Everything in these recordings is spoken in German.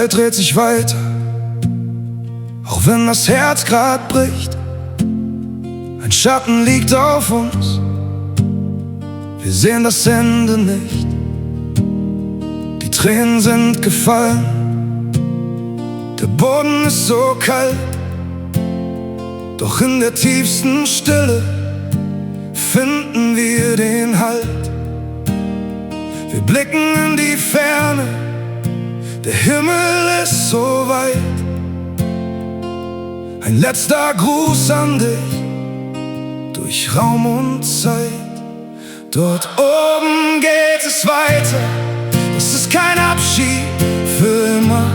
Welt dreht sich weiter, auch wenn das Herz grad bricht. Ein Schatten liegt auf uns, wir sehen das Ende nicht. Die Tränen sind gefallen, der Boden ist so kalt. Doch in der tiefsten Stille finden wir den Halt. Wir blicken in die Ferne, der Himmel ist so weit. Ein letzter Gruß an dich, durch Raum und Zeit. Dort oben geht es weiter, das ist kein Abschied für immer.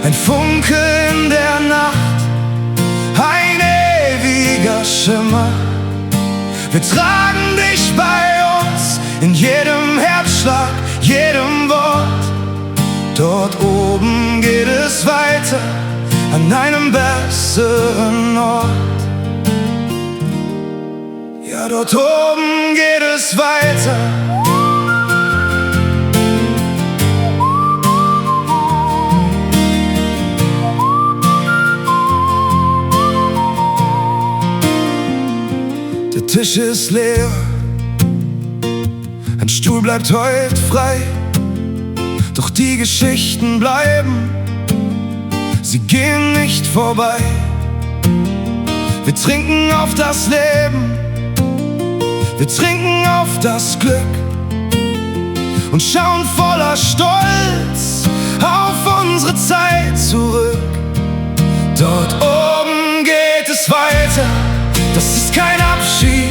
Ein Funke in der Nacht, ein ewiger Schimmer. Wir tragen dich bei uns, in jedem Herzschlag, jedem Wort. Dort oben geht es weiter, an einem besseren Ort. Ja, dort oben geht es weiter. Der Tisch ist leer, ein Stuhl bleibt heute frei. Doch die Geschichten bleiben, sie gehen nicht vorbei. Wir trinken auf das Leben, wir trinken auf das Glück und schauen voller Stolz auf unsere Zeit zurück. Dort oben geht es weiter, das ist kein Abschied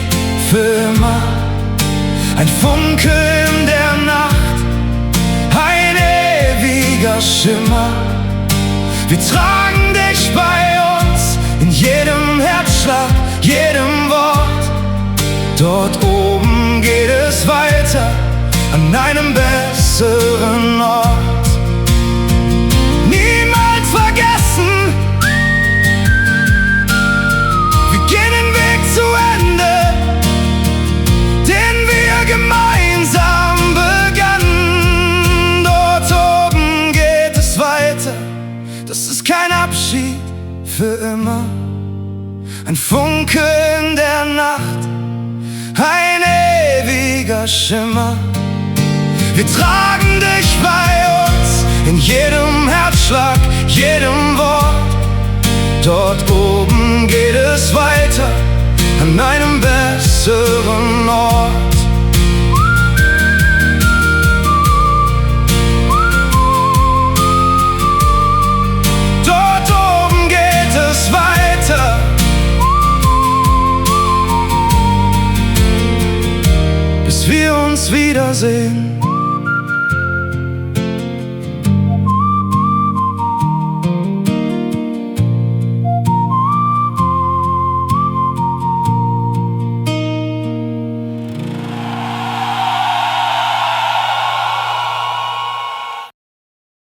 für immer. Ein Funke in der Nacht, ein ewiger Schimmer. Wir tragen dich bei uns, in jedem Herzschlag, jedem Wort. Dort oben geht es weiter, an einem besseren Ort. Niemals vergessen, wir gehen den Weg zu Ende, den wir gemeinsam begannen. Dort oben geht es weiter, das ist kein Abschied für immer. Ein Funke in der Nacht, ein ewiger Schimmer. Wir tragen dich bei uns, in jedem Herzschlag, jedem Wort. Dort oben geht es weiter, an einem besseren Ort. Dort oben geht es weiter, bis wir uns wiedersehen.